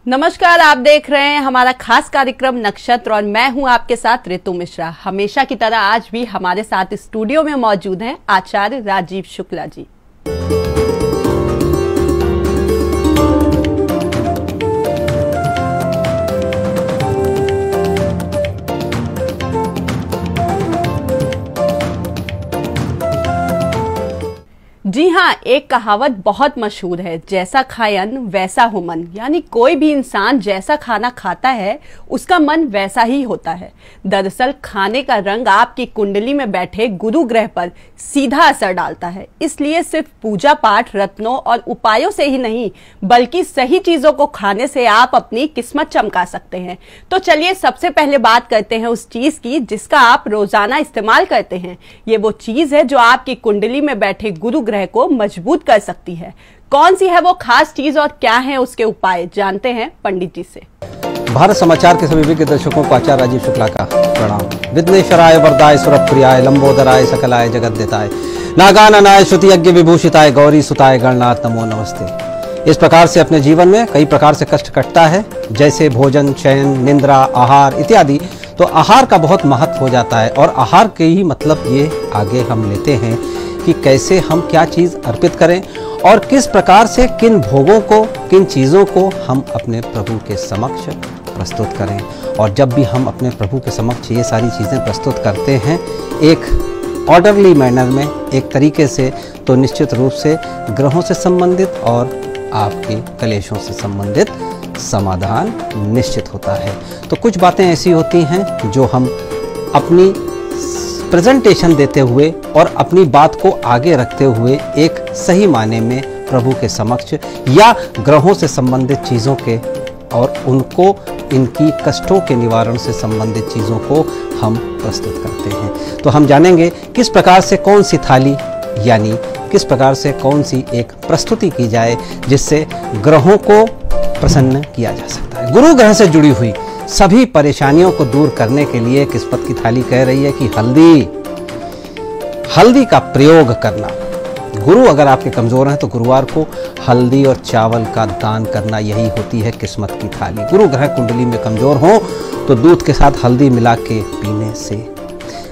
नमस्कार, आप देख रहे हैं हमारा खास कार्यक्रम नक्षत्र और मैं हूं आपके साथ ऋतु मिश्रा। हमेशा की तरह आज भी हमारे साथ स्टूडियो में मौजूद हैं आचार्य राजीव शुक्ला जी। जी हाँ, एक कहावत बहुत मशहूर है, जैसा खायन वैसा हो मन। यानी कोई भी इंसान जैसा खाना खाता है उसका मन वैसा ही होता है। दरअसल खाने का रंग आपकी कुंडली में बैठे गुरु ग्रह पर सीधा असर डालता है। इसलिए सिर्फ पूजा पाठ, रत्नों और उपायों से ही नहीं बल्कि सही चीजों को खाने से आप अपनी किस्मत चमका सकते हैं। तो चलिए सबसे पहले बात करते हैं उस चीज की जिसका आप रोजाना इस्तेमाल करते हैं। ये वो चीज है जो आपकी कुंडली में बैठे गुरु ग्रह को मजबूत कर सकती है। कौन सी है वो खास चीज और क्या है उसके उपाय, जानते हैं पंडित जी से। भारत समाचार के सभी विज्ञ दर्शकों को आचार्य राजीव शुक्ला का प्रणाम। विघ्नेश्वराय वरदाय सुरप्रियाय लंबोदराय सकलाय जगद्दिताय नागाननाय श्रुति यज्ञ विभूषिताय गौरी सुताय गणनाथ नमो नमस्ते। इस प्रकार से अपने जीवन में कई प्रकार से कष्ट कटता है, जैसे भोजन, शयन, निद्रा, आहार इत्यादि। तो आहार का बहुत महत्व हो जाता है और आहार के ही मतलब ये आगे हम लेते हैं कि कैसे हम क्या चीज़ अर्पित करें और किस प्रकार से किन भोगों को, किन चीज़ों को हम अपने प्रभु के समक्ष प्रस्तुत करें। और जब भी हम अपने प्रभु के समक्ष ये सारी चीज़ें प्रस्तुत करते हैं एक ऑर्डरली मैनर में, एक तरीके से, तो निश्चित रूप से ग्रहों से संबंधित और आपके कलेशों से संबंधित समाधान निश्चित होता है। तो कुछ बातें ऐसी होती हैं जो हम अपनी प्रेजेंटेशन देते हुए और अपनी बात को आगे रखते हुए एक सही माने में प्रभु के समक्ष या ग्रहों से संबंधित चीज़ों के और उनको इनकी कष्टों के निवारण से संबंधित चीज़ों को हम प्रस्तुत करते हैं। तो हम जानेंगे किस प्रकार से कौन सी थाली यानी किस प्रकार से कौन सी एक प्रस्तुति की जाए जिससे ग्रहों को प्रसन्न किया जा सकता है। गुरु ग्रह से जुड़ी हुई सभी परेशानियों को दूर करने के लिए किस्मत की थाली कह रही है कि हल्दी का प्रयोग करना। गुरु अगर आपके कमजोर हैं तो गुरुवार को हल्दी और चावल का दान करना, यही होती है किस्मत की थाली। गुरु ग्रह कुंडली में कमजोर हो तो दूध के साथ हल्दी मिला के पीने से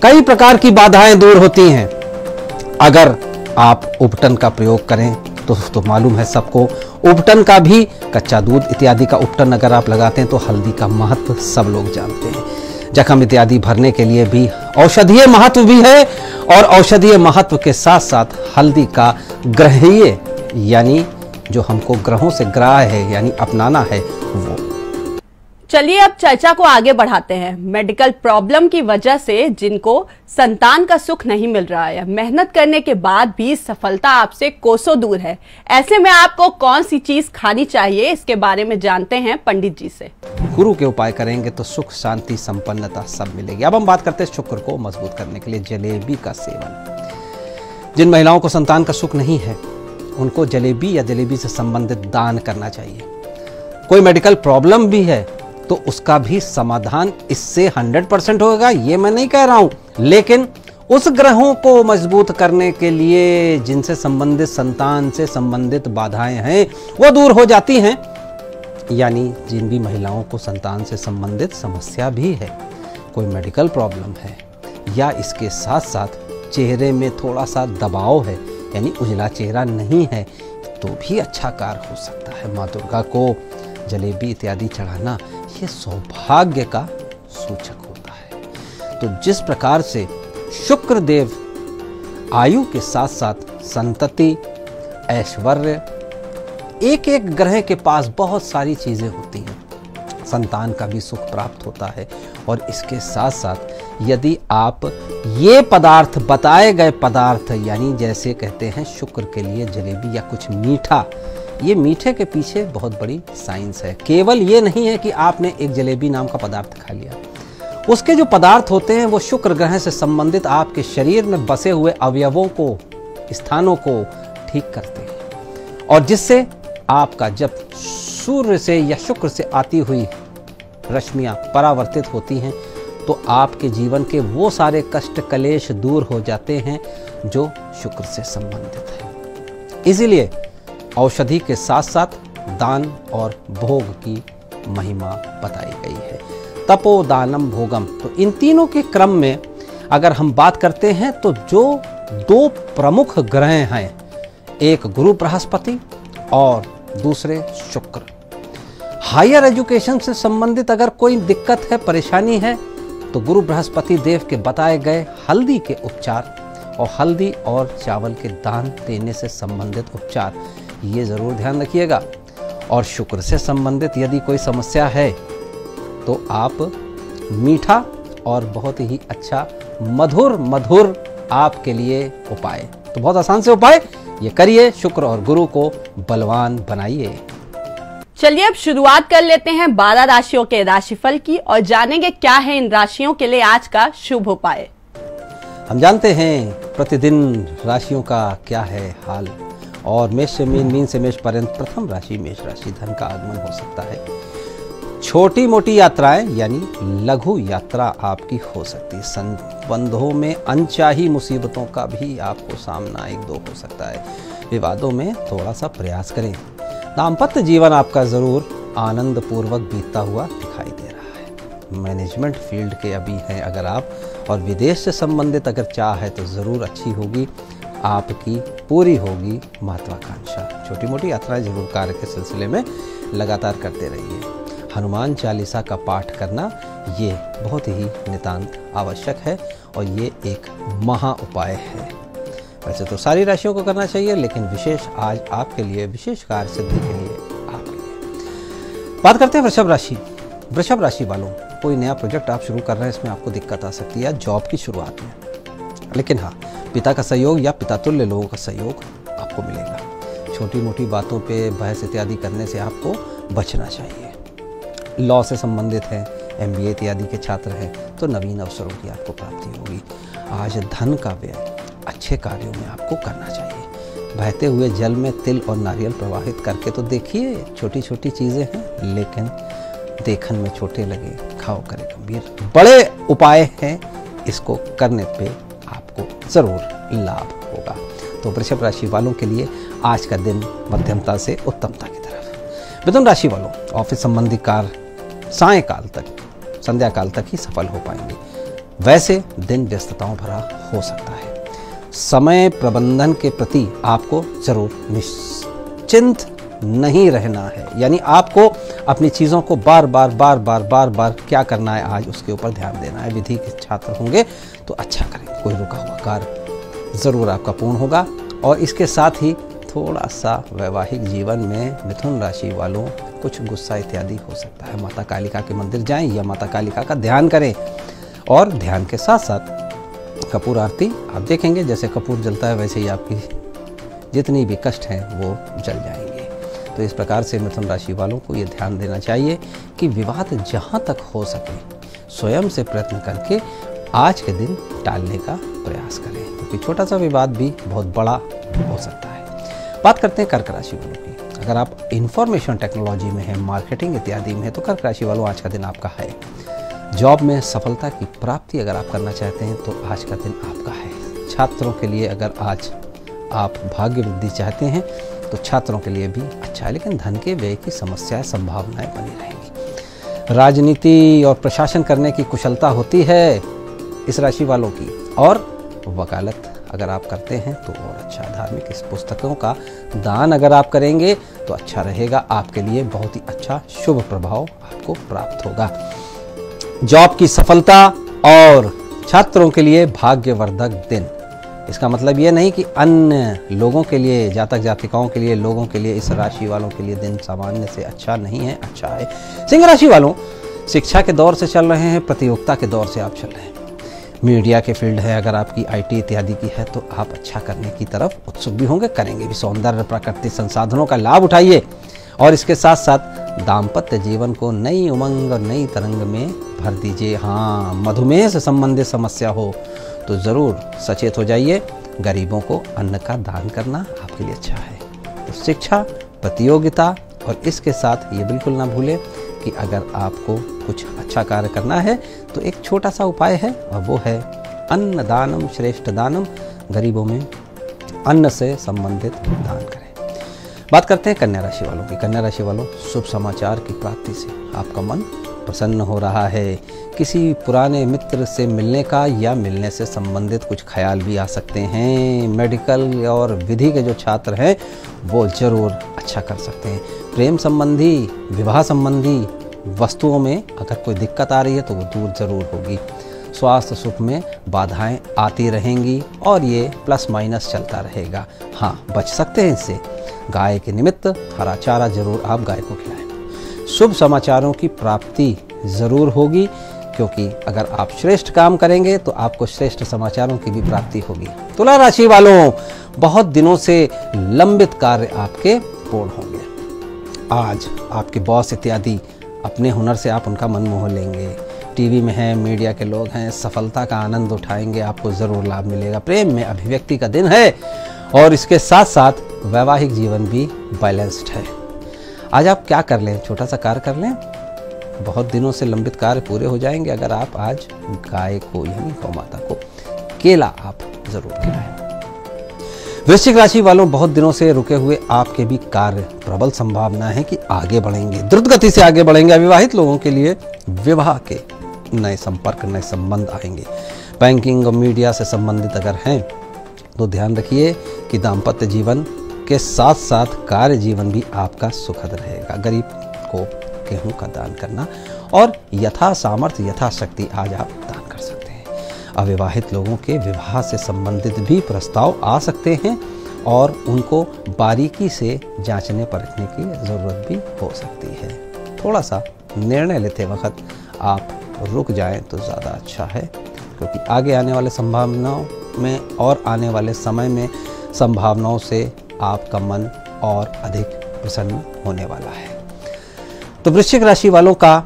कई प्रकार की बाधाएं दूर होती हैं। अगर आप उपटन का प्रयोग करें तो मालूम है सबको, उपटन का भी, कच्चा दूध इत्यादि का उपटन अगर आप लगाते हैं तो हल्दी का महत्व सब लोग जानते हैं। जख्म इत्यादि भरने के लिए भी औषधीय महत्व भी है और औषधीय महत्व के साथ साथ हल्दी का ग्रहीय यानी जो हमको ग्रहों से ग्राह्य है यानी अपनाना है वो। चलिए अब चर्चा को आगे बढ़ाते हैं। मेडिकल प्रॉब्लम की वजह से जिनको संतान का सुख नहीं मिल रहा है, मेहनत करने के बाद भी सफलता आपसे कोसों दूर है, ऐसे में आपको कौन सी चीज खानी चाहिए, इसके बारे में जानते हैं पंडित जी से। गुरु के उपाय करेंगे तो सुख, शांति, संपन्नता सब मिलेगी। अब हम बात करते हैं शुक्र को मजबूत करने के लिए जलेबी का सेवन। जिन महिलाओं को संतान का सुख नहीं है उनको जलेबी या जलेबी से संबंधित दान करना चाहिए। कोई मेडिकल प्रॉब्लम भी है तो उसका भी समाधान इससे 100% होगा, ये मैं नहीं कह रहा हूं, लेकिन उस ग्रहों को मजबूत करने के लिए जिनसे संबंधित, संतान से संबंधित बाधाएं हैं वो दूर हो जाती हैं। यानी जिन भी महिलाओं को संतान से संबंधित समस्या भी है, कोई मेडिकल प्रॉब्लम है या इसके साथ साथ चेहरे में थोड़ा सा दबाव है यानी उजला चेहरा नहीं है, तो भी अच्छा कार्य हो सकता है। माँ दुर्गा को जलेबी इत्यादि चढ़ाना ये सौभाग्य का सूचक होता है। तो जिस प्रकार से शुक्र देव आयु के साथ साथ संतति, ऐश्वर्य, एक एक ग्रह के पास बहुत सारी चीजें होती हैं, संतान का भी सुख प्राप्त होता है। और इसके साथ साथ यदि आप ये पदार्थ, बताए गए पदार्थ यानी जैसे कहते हैं शुक्र के लिए जलेबी या कुछ मीठा, ये मीठे के पीछे बहुत बड़ी साइंस है। केवल ये नहीं है कि आपने एक जलेबी नाम का पदार्थ खा लिया, उसके जो पदार्थ होते हैं वो शुक्र ग्रह से संबंधित आपके शरीर में बसे हुए अवयवों को, स्थानों को ठीक करते हैं और जिससे आपका जब सूर्य से या शुक्र से आती हुई रश्मियां परावर्तित होती हैं तो आपके जीवन के वो सारे कष्ट, कलेश दूर हो जाते हैं जो शुक्र से संबंधित है। इसीलिए औषधि के साथ साथ दान और भोग की महिमा बताई गई है। तपो दानम भोगम, तो इन तीनों के क्रम में अगर हम बात करते हैं तो जो दो प्रमुख ग्रह हैं, एक गुरु बृहस्पति और दूसरे शुक्र। हायर एजुकेशन से संबंधित अगर कोई दिक्कत है, परेशानी है, तो गुरु बृहस्पति देव के बताए गए हल्दी के उपचार और हल्दी और चावल के दान देने से संबंधित उपचार, ये जरूर ध्यान रखिएगा। और शुक्र से संबंधित यदि कोई समस्या है तो आप मीठा और बहुत ही अच्छा मधुर आपके लिए उपाय, तो बहुत आसान से उपाय ये करिए, शुक्र और गुरु को बलवान बनाइए। चलिए अब शुरुआत कर लेते हैं 12 राशियों के राशिफल की और जानेंगे क्या है इन राशियों के लिए आज का शुभ उपाय। हम जानते हैं प्रतिदिन राशियों का क्या है हाल, और मेष से मीन, मीन से मेष पर्यंत प्रथम राशि मेष राशि, धन का आगमन हो सकता है। छोटी मोटी यात्राएं यानी लघु यात्रा आपकी हो सकती है। संबंधों में अनचाही मुसीबतों का भी आपको सामना एक दो हो सकता है। विवादों में थोड़ा सा प्रयास करें। दाम्पत्य जीवन आपका जरूर आनंद पूर्वक बीतता हुआ दिखाई दे रहा है। मैनेजमेंट फील्ड के अभी हैं अगर आप, और विदेश से संबंधित अगर चाह है तो ज़रूर अच्छी होगी, आपकी पूरी होगी महत्वाकांक्षा। छोटी मोटी यात्राएं जरूर कार्य के सिलसिले में लगातार करते रहिए। हनुमान चालीसा का पाठ करना ये बहुत ही नितांत आवश्यक है और ये एक महा उपाय है। वैसे तो सारी राशियों को करना चाहिए, लेकिन विशेष आज आपके लिए, विशेष कार्य सिद्धि के लिए आपके लिए। बात करते हैं वृषभ राशि। वृषभ राशि वालों, कोई नया प्रोजेक्ट आप शुरू कर रहे हैं, इसमें आपको दिक्कत आ सकती है जॉब की शुरुआत में, लेकिन हाँ, पिता का सहयोग या पिता तुल्य लोगों का सहयोग आपको मिलेगा। छोटी मोटी बातों पे बहस इत्यादि करने से आपको बचना चाहिए। लॉ से संबंधित है, MBA इत्यादि के छात्र हैं तो नवीन अवसरों की आपको प्राप्ति होगी। आज धन का व्यय अच्छे कार्यों में आपको करना चाहिए। बहते हुए जल में तिल और नारियल प्रवाहित करके तो देखिए, छोटी छोटी चीज़ें हैं लेकिन देखन में छोटे लगे, खाओ करे गंभीर। बड़े उपाय हैं, इसको करने पे आपको ज़रूर लाभ होगा। तो वृषभ राशि वालों के लिए आज का दिन मध्यमता से उत्तमता की तरफ। मिथुन राशि वालों, ऑफिस संबंधी कार्य सायंकाल तक, संध्या काल तक ही सफल हो पाएंगे। वैसे दिन व्यस्तताओं भरा हो सकता है। समय प्रबंधन के प्रति आपको जरूर निश्चिंत नहीं रहना है, यानी आपको अपनी चीज़ों को बार बार क्या करना है आज उसके ऊपर ध्यान देना है। विधि के छात्र होंगे तो अच्छा करेंगे, कोई रुका हुआ कार्य जरूर आपका पूर्ण होगा। और इसके साथ ही थोड़ा सा वैवाहिक जीवन में मिथुन राशि वालों कुछ गुस्सा इत्यादि हो सकता है। माता कालिका के मंदिर जाएं या माता कालिका का ध्यान करें, और ध्यान के साथ साथ कपूर आरती आप देखेंगे, जैसे कपूर जलता है वैसे ही आपकी जितनी भी कष्ट हैं वो जल जाएंगे। तो इस प्रकार से मिथुन राशि वालों को ये ध्यान देना चाहिए कि विवाद जहाँ तक हो सके स्वयं से प्रयत्न करके आज के दिन टालने का प्रयास करें, क्योंकि छोटा सा विवाद भी बहुत बड़ा हो सकता है। बात करते हैं कर्क राशि वालों की। अगर आप इंफॉर्मेशन टेक्नोलॉजी में हैं, मार्केटिंग इत्यादि में है, तो कर्क राशि वालों आज का दिन आपका है। जॉब में सफलता की प्राप्ति अगर आप करना चाहते हैं तो आज का दिन आपका है। छात्रों के लिए अगर आज आप भाग्य वृद्धि चाहते हैं तो छात्रों के लिए भी अच्छा है, लेकिन धन के व्यय की समस्याएं, संभावनाएं बनी रहेंगी। राजनीति और प्रशासन करने की कुशलता होती है इस राशि वालों की, और वकालत अगर आप करते हैं तो और अच्छा। धार्मिक इस पुस्तकों का दान अगर आप करेंगे तो अच्छा रहेगा, आपके लिए बहुत ही अच्छा शुभ प्रभाव आपको प्राप्त होगा। जॉब की सफलता और छात्रों के लिए भाग्यवर्धक दिन। इसका मतलब ये नहीं कि अन्य लोगों के लिए, जातक जातिकाओं के लिए, लोगों के लिए, इस राशि वालों के लिए दिन सामान्य से अच्छा नहीं है, अच्छा है। सिंह राशि वालों, शिक्षा के दौर से चल रहे हैं, प्रतियोगिता के दौर से आप चल रहे हैं। मीडिया के फील्ड है, अगर आपकी IT इत्यादि की है तो आप अच्छा करने की तरफ उत्सुक भी होंगे, करेंगे भी। सौंदर्य प्राकृतिक संसाधनों का लाभ उठाइए, और इसके साथ साथ दाम्पत्य जीवन को नई उमंग और नई तरंग में भर दीजिए। हाँ, मधुमेह से संबंधित समस्या हो तो ज़रूर सचेत हो जाइए। गरीबों को अन्न का दान करना आपके लिए अच्छा है। तो शिक्षा, प्रतियोगिता, और इसके साथ ये बिल्कुल ना भूलें कि अगर आपको कुछ अच्छा कार्य करना है तो एक छोटा सा उपाय है, और वो है अन्न दानम श्रेष्ठ दानम। गरीबों में अन्न से संबंधित दान करें। बात करते हैं कन्या राशि वालों की। कन्या राशि वालों, शुभ समाचार की प्राप्ति से आपका मन प्रसन्न हो रहा है। किसी पुराने मित्र से मिलने का या मिलने से संबंधित कुछ ख्याल भी आ सकते हैं। मेडिकल और विधि के जो छात्र हैं वो जरूर अच्छा कर सकते हैं। प्रेम संबंधी, विवाह संबंधी वस्तुओं में अगर कोई दिक्कत आ रही है तो वो दूर जरूर होगी। स्वास्थ्य सुख में बाधाएं आती रहेंगी और ये प्लस माइनस चलता रहेगा। हाँ, बच सकते हैं इससे। गाय के निमित्त हरा चारा जरूर आप गाय को खिलाएं। शुभ समाचारों की प्राप्ति जरूर होगी, क्योंकि अगर आप श्रेष्ठ काम करेंगे तो आपको श्रेष्ठ समाचारों की भी प्राप्ति होगी। तुला राशि वालों, बहुत दिनों से लंबित कार्य आपके पूर्ण होंगे। आज आपके बॉस इत्यादि अपने हुनर से आप उनका मन मोह लेंगे। टीवी में हैं, मीडिया के लोग हैं, सफलता का आनंद उठाएंगे, आपको जरूर लाभ मिलेगा। प्रेम में अभिव्यक्ति का दिन है और इसके साथ साथ वैवाहिक जीवन भी बैलेंस्ड है। आज आप क्या कर लें, छोटा सा कार्य कर लें, बहुत दिनों से लंबित कार्य पूरे हो जाएंगे अगर आप आज गाय को यानी गौ माता को केला आप जरूर खिलाएं। वृश्चिक राशि वालों, बहुत दिनों से रुके हुए आपके भी कार्य प्रबल संभावना है कि आगे बढ़ेंगे, द्रुत गति से आगे बढ़ेंगे। अविवाहित लोगों के लिए विवाह के नए संपर्क, नए संबंध आएंगे। बैंकिंग और मीडिया से संबंधित अगर हैं तो ध्यान रखिए कि दाम्पत्य जीवन के साथ साथ कार्य जीवन भी आपका सुखद रहेगा। गरीब को गेहूं का दान करना और यथा सामर्थ्य यथाशक्ति आज आप दान कर सकते हैं। अविवाहित लोगों के विवाह से संबंधित भी प्रस्ताव आ सकते हैं और उनको बारीकी से जांचने परखने की जरूरत भी हो सकती है। थोड़ा सा निर्णय लेते वक्त आप रुक जाएं तो ज़्यादा अच्छा है, क्योंकि आगे आने वाले संभावनाओं में और आने वाले समय में संभावनाओं से आपका मन और अधिक प्रसन्न होने वाला है। तो वृश्चिक राशि वालों का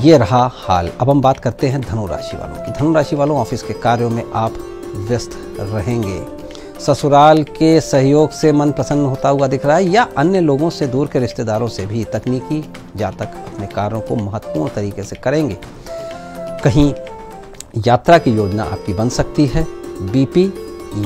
ये रहा हाल। अब हम बात करते हैं धनु राशि वालों की। धनु राशि वालों, ऑफिस के कार्यों में आप व्यस्त रहेंगे। ससुराल के सहयोग से मन प्रसन्न होता हुआ दिख रहा है, या अन्य लोगों से, दूर के रिश्तेदारों से भी तकनीकी जातक अपने कार्यों को महत्वपूर्ण तरीके से करेंगे। कहीं यात्रा की योजना आपकी बन सकती है। बीपी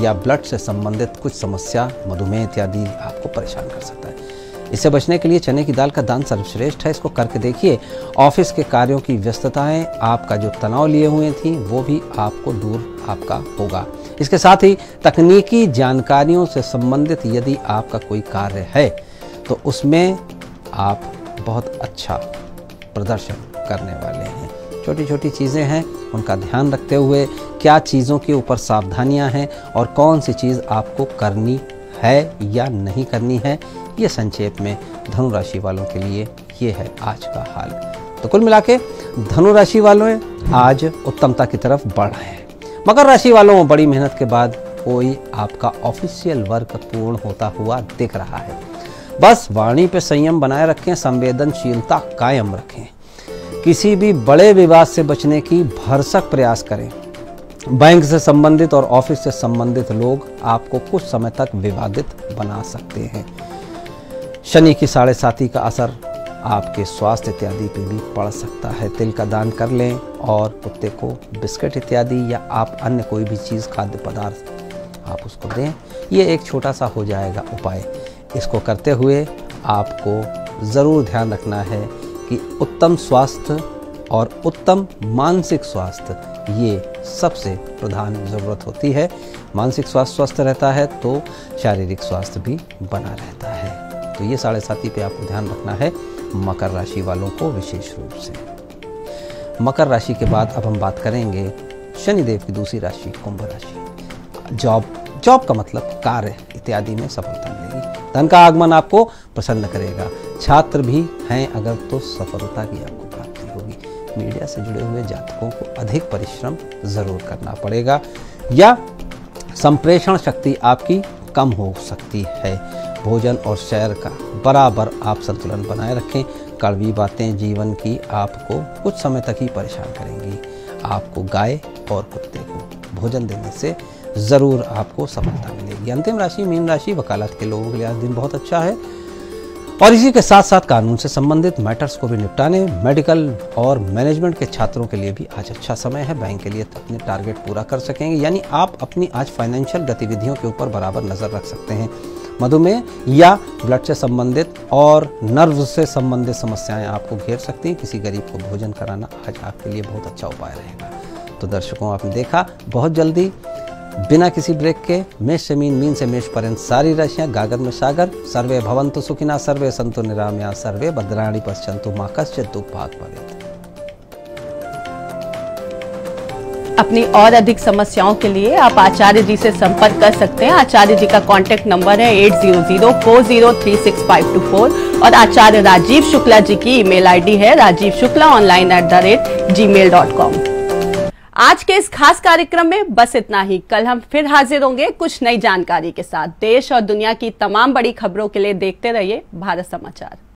या ब्लड से संबंधित कुछ समस्या, मधुमेह इत्यादि आपको परेशान कर सकता है। इससे बचने के लिए चने की दाल का दान सर्वश्रेष्ठ है, इसको करके देखिए। ऑफिस के कार्यों की व्यस्तताएं, आपका जो तनाव लिए हुए थी वो भी आपको दूर आपका होगा। इसके साथ ही तकनीकी जानकारियों से संबंधित यदि आपका कोई कार्य है तो उसमें आप बहुत अच्छा प्रदर्शन करने वाले हैं। छोटी छोटी चीज़ें हैं, उनका ध्यान रखते हुए क्या चीज़ों के ऊपर सावधानियां हैं और कौन सी चीज़ आपको करनी है या नहीं करनी है, ये संक्षेप में धनु राशि वालों के लिए ये है आज का हाल। तो कुल मिला के धनु राशि वालों आज उत्तमता की तरफ बढ़ रहे हैं। मकर राशि वालों, बड़ी मेहनत के बाद कोई आपका ऑफिशियल वर्क पूर्ण होता हुआ दिख रहा है। बस वाणी पे संयम बनाए रखें, संवेदनशीलता कायम रखें। किसी भी बड़े विवाद से बचने की भरसक प्रयास करें। बैंक से संबंधित और ऑफिस से संबंधित लोग आपको कुछ समय तक विवादित बना सकते हैं। शनि की 7.5 का असर आपके स्वास्थ्य इत्यादि पे भी पड़ सकता है। तिल का दान कर लें और कुत्ते को बिस्किट इत्यादि या आप अन्य कोई भी चीज़, खाद्य पदार्थ आप उसको दें। ये एक छोटा सा हो जाएगा उपाय। इसको करते हुए आपको ज़रूर ध्यान रखना है कि उत्तम स्वास्थ्य और उत्तम मानसिक स्वास्थ्य ये सबसे प्रधान ज़रूरत होती है। मानसिक स्वास्थ्य स्वस्थ रहता है तो शारीरिक स्वास्थ्य भी बना रहता है। तो ये 7.5 पे आपको ध्यान रखना है मकर राशि वालों को विशेष रूप से। मकर राशि के बाद अब हम बात करेंगे शनिदेव की दूसरी राशि कुंभ राशि। जॉब का मतलब कार्य इत्यादि में सफलता मिलेगी। धन का आगमन आपको प्रसन्न करेगा। छात्र भी हैं अगर तो सफलता की आपको प्राप्ति होगी। मीडिया से जुड़े हुए जातकों को अधिक परिश्रम जरूर करना पड़ेगा या संप्रेषण शक्ति आपकी कम हो सकती है। भोजन और सैर का बराबर आप संतुलन बनाए रखें। कड़वी बातें जीवन की आपको कुछ समय तक ही परेशान करेंगी। आपको गाय और कुत्ते को भोजन देने से ज़रूर आपको सफलता मिलेगी। अंतिम राशि मीन राशि, वकालत के लोगों के लिए आज दिन बहुत अच्छा है और इसी के साथ साथ कानून से संबंधित मैटर्स को भी निपटाने, मेडिकल और मैनेजमेंट के छात्रों के लिए भी आज अच्छा समय है। बैंक के लिए अपने टारगेट पूरा कर सकेंगे, यानी आप अपनी आज फाइनेंशियल गतिविधियों के ऊपर बराबर नज़र रख सकते हैं। मधुमेह या ब्लड से संबंधित और नर्व से संबंधित समस्याएं आपको घेर सकती हैं। किसी गरीब को भोजन कराना आज आपके लिए बहुत अच्छा उपाय रहेगा। तो दर्शकों, आपने देखा बहुत जल्दी बिना किसी ब्रेक के मेष से मीन, मीन से मेष पर्यंत सारी राशियां, गागर में सागर। सर्वे भवन्तु सुखिनः, सर्वे सन्तु निरामयाः, सर्वे भद्राणि पश्यन्तु मा कश्चित् दुःखभाग् भवेत्। अपनी और अधिक समस्याओं के लिए आप आचार्य जी से संपर्क कर सकते हैं। आचार्य जी का कॉन्टैक्ट नंबर है 8004036524 और आचार्य राजीव शुक्ला जी की ईमेल आईडी है rajivshuklaonline@gmail.com। आज के इस खास कार्यक्रम में बस इतना ही। कल हम फिर हाजिर होंगे कुछ नई जानकारी के साथ। देश और दुनिया की तमाम बड़ी खबरों के लिए देखते रहिए भारत समाचार।